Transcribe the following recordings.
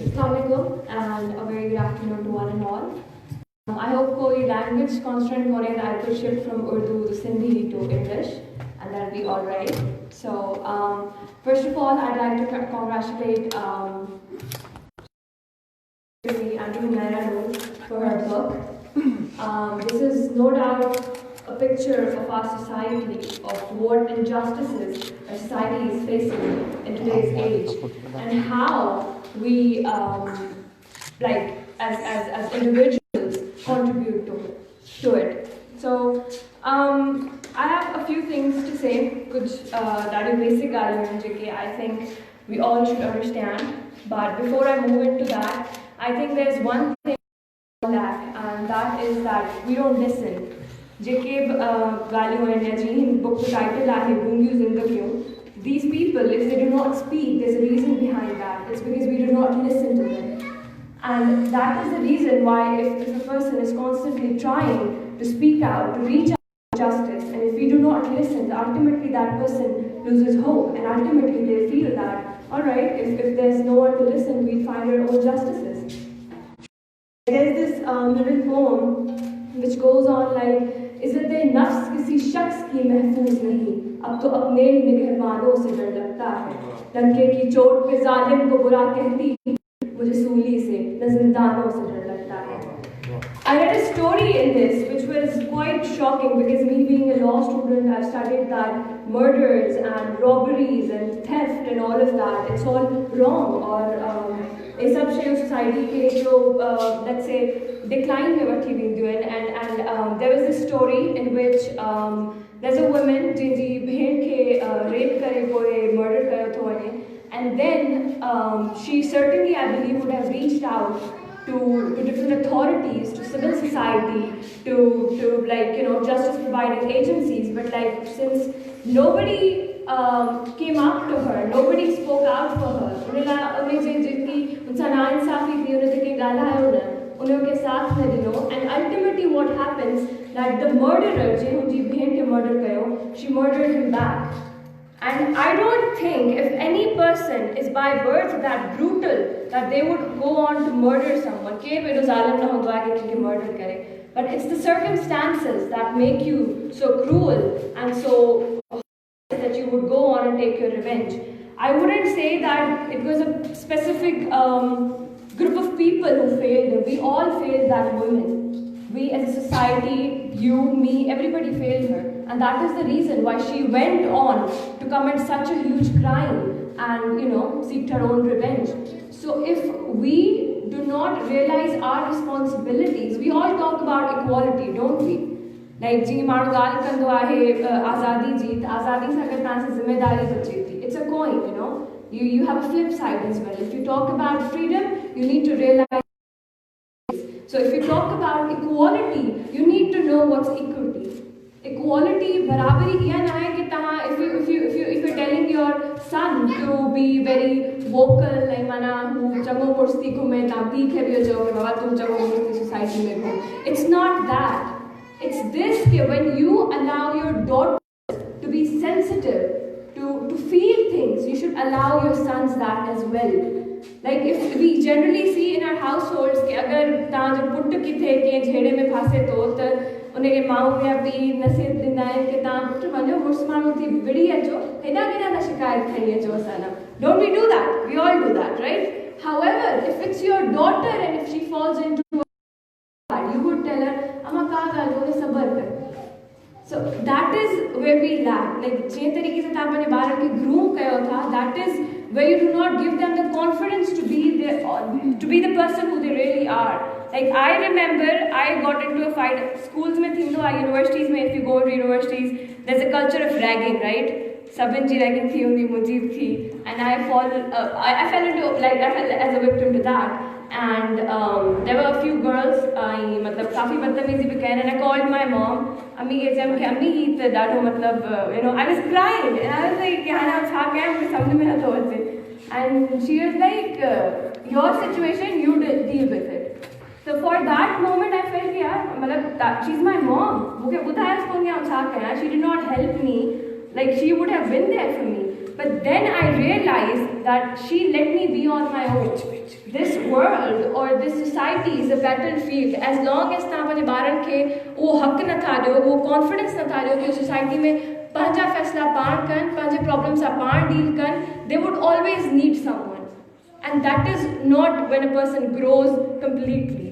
Assalamualaikum and a very good afternoon to one and all. I hope koi language constraint kore that I could shift from Urdu to Sindhi to English, and that'll be all right. So, first of all, I'd like to congratulate and Humera Noor for her book. This is no doubt a picture of our society, of what injustices our society is facing in today's age, and how we, as individuals, contribute to it. So, I have a few things to say, which that is basic I think we all should understand. But before I move into that, I think there's one thing and that is that we don't listen. JK book title Goongiyoon Zindagiyoon. These people, if they do not speak, there's a reason behind that. It's because we do not listen to them. And that is the reason why if a person is constantly trying to speak out, to reach out for justice, and if we do not listen, ultimately that person loses hope, and ultimately they feel that, alright, if there's no one to listen, we find our own justices. There's this little poem which goes on like, इज़्ज़त-ए नफ्स किसी शख्स की महफूज नहीं, अब तो अपने ही निगहबानों से डर लगता है, डंके की चोट पे जालिम को बुरा कहती, मुझे सूली से न जिंदानों से डर लगता है. I read a story in this which was quite shocking because me being a law student, I've studied that murders and robberies and theft and all of that, it's all wrong or इस सब से society के जो let's say decline में बढ़ती हुई and there was this story in which there's a woman जिनकी बहन के rape करे कोई murder करे तो उन्हें and then she certainly I believe would have reached out to different authorities, to civil society, to like justice providing agencies, but like since nobody came up to her, nobody spoke out for her. And ultimately what happens that the murderer, she murdered him back. And I don't think if any person is by birth that brutal that they would go on to murder someone. But it's the circumstances that make you so cruel and so that you would go on and take your revenge. I wouldn't say that it was a specific group of people who failed. We all failed that woman. We as a society, you, me, everybody failed her. And that is the reason why she went on to commit such a huge crime and, seek her own revenge. So if we do not realize our responsibilities, we all talk about equality, don't we? Like, जी माण्हू ॻाल्हि कंदो आहे आज़ादी जी, त आज़ादी सां गॾु तव्हां सां ज़िम्मेदारी बचे थी. It's a coin, You have a flip side as well. If you talk about freedom, you need to realize. So if you talk about equality, you need to know what's equity. Equality, barabari iya na hai ki taha if you're telling your son to be very vocal, like mana hu jango mursti ghume ta theek hai bhi jo ke baba tum jango mursti society mein gho. It's not that. It's this that when you allow your daughter to be sensitive, to feel things, you should allow your sons that as well. Like if we generally see in our households कि अगर तां जो put की थे कि झेड़े में फांसे तो उन्हें के माँ या भी नसीहत दिंदा है कि तां पुट वञो मुस्लमानों थी बिड़ी अचो हेॾा केॾा न शिकायत खणी अचो असां. Don't we do that? We all do that, right? However, if it's your daughter and if she falls into that, you would tell her, "Amma का ॻाल्हि कोन्हे सबर कर." So that is where we lack. Like जे तरीके से तां पंहिंजे ॿारनि खे groom कयो था, that is where you do not give them the confidence to be the person who they really are. Like I remember I got into a fight. Schools में थींदो आहे, universities में if you go to universities, there's a culture of ragging, right? Sabin ji ragging थी हुंदी, मुंहिंजी बि थी, and I fell into like I fell as a victim to that. And there were a few girls, मतलब काफी बदतमीजी भी करें, and I called my mom. अम्मी के जब अम्मी ही तो डालो मतलब I was crying and I was like क्या ना छा क्या मुझे समझ में ना तो बच्चे. And she was like your situation, you deal with it. So for that moment I felt कि यार मतलब she's my mom. मुझे बुधाया उसको क्या छा क्या. She did not help me. Like she would have been there for me. But then I realized that she let me be on my own. This world or this society is a battlefield. As long as तव्हां पंहिंजे ॿारनि खे उहो हक़ नथा ॾियो, उहो confidence नथा ॾियो कि सोसाइटी में पंहिंजा फैसला पाण कनि, पंहिंजे प्रॉब्लम सां पाण डील कनि, they would always need someone. And that is not when a person grows completely.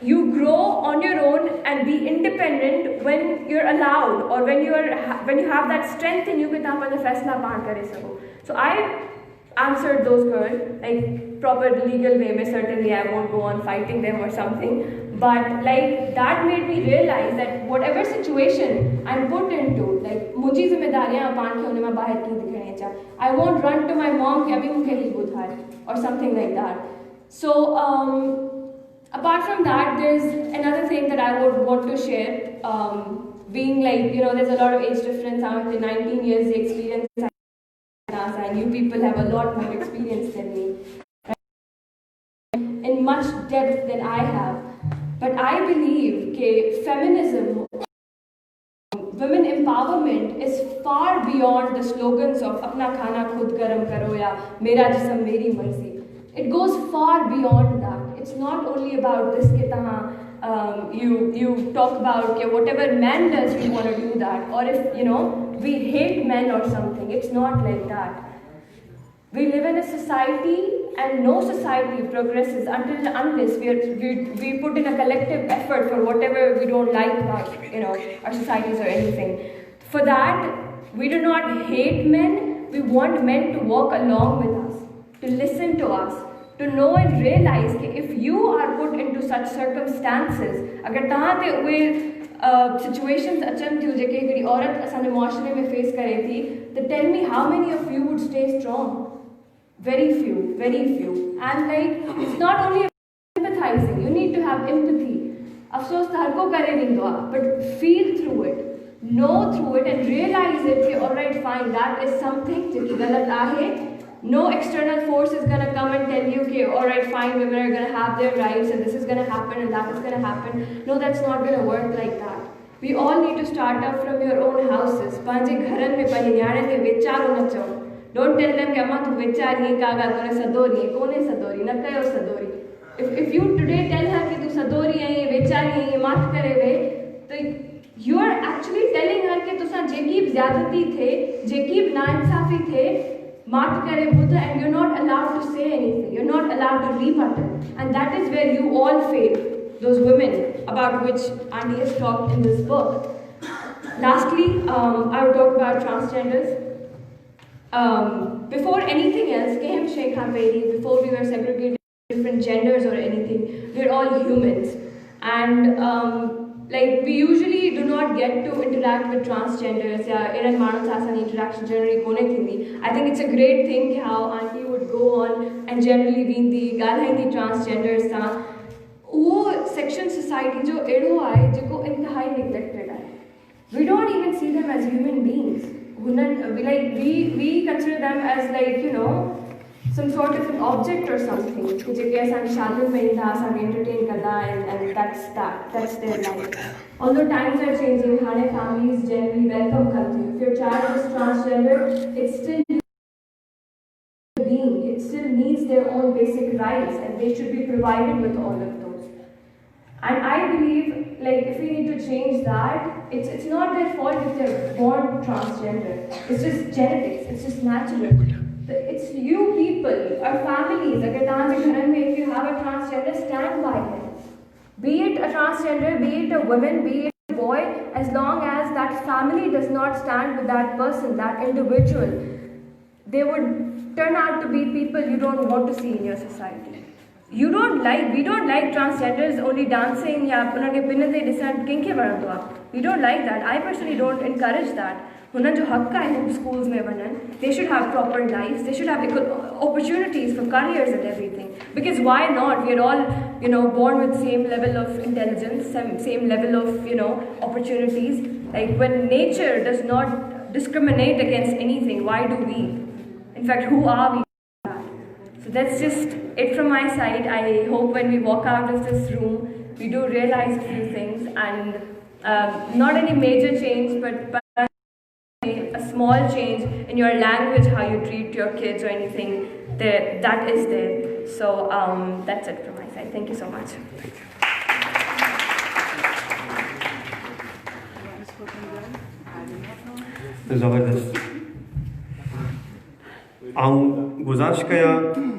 You grow on your own and be independent when you're allowed, or when you have that strength in you कि तव्हां पंहिंजा फैसला पाण करे सघो. So I answered those girls like proper legal way. Certainly I won't go on fighting them or something, but like that made me realize that whatever situation I'm put into, like मुझी जिम्मेदारियां पाण खे उन में बाहर की दिखणी चाहिए. I won't run to my mom कि अभी मुझे ही बुधाए or something like that. So apart from that, there's another thing that I would want to share. Being like, there's a lot of age difference. I'm with the 19 years experience, and you people have a lot more experience than me, right? In much depth than I have. But I believe that feminism, women empowerment is far beyond the slogans of "Apna khana khud garam karo" ya "Mera jism meri marzi." It goes far beyond that. It's not only about this that you talk about okay, whatever man does, we want to do that, or if we hate men or something. It's not like that. We live in a society, and no society progresses unless we put in a collective effort for whatever we don't like about our societies or anything. For that, we do not hate men. We want men to walk along with us, to listen to us, to know and realize that if you are put into such circumstances, agar tahan te uhe situations achan thiयूं जेके हिकिड़ी औरत असांजे मुआशरे में face करे थी, then tell me how many of you would stay strong? Very few, very few. And like, it's not only empathizing, you need to have empathy. Afsos to har ko kare dindwa, but feel through it, know through it, and realize it कि alright, fine, that is something जेकी गलत आहे. No external force is going to come and tell you, okay, alright, fine, women are going to have their rights and this is going to happen and that is going to happen. No, that's not going to work like that. We all need to start up from your own houses. Panji gharan mein pani nyane te vicharo na chao. Don't tell them, Amma, tu vichari hai, kaga, tune sadori, kone sadori, na kayo sadori. If you today tell her कि तू सदोरी है, ये विचारी है, ये माफ करे वे, तो you are actually telling her कि तुसा जेकीब ज़्यादती थे, जेकीब नाइंसाफी थे, माफ करे Buddha, and you're not allowed to say anything. You're not allowed to rebut it, and that is where you all fail. Those women about which Andy has talked in this book. Lastly, I will talk about transgenders. Before anything else, before we were segregated different genders or anything, we're all humans, and like we usually do not get to interact with transgenders. Interaction generally. I think it's a great thing how Auntie would go on and generally be the galhaindi transgenders ta. वो section society जो एड़ो आए जिको इंतहाई neglected है. We don't even see them as human beings. We consider them as some sort of an object or something. Entertain and that's their life. Although times are changing, families generally welcome karti. If your child is transgender, it's still a being. It still needs their own basic rights, and they should be provided with all of those. And I believe, if we need to change that, it's not their fault if they're born transgender. It's just genetics. It's just natural. It's you people, our families. If you have a transgender, stand by them. Be it a transgender, be it a woman, be it a boy, as long as that family does not stand with that person, that individual, they would turn out to be people you don't want to see in your society. We don't like transgenders only dancing, we don't like that. I personally don't encourage that. Schools they should have proper lives, they should have opportunities for careers and everything. Because why not? We are all born with same level of intelligence, same level of opportunities. Like when nature does not discriminate against anything, why do we? In fact, who are we? So that's just it from my side. I hope when we walk out of this room, we do realize a few things, and not any major change, but a small change in your language, how you treat your kids or anything, that is there. So that's it from my side. Thank you so much. ज़बरदस्त आऊँ गुजारिश कया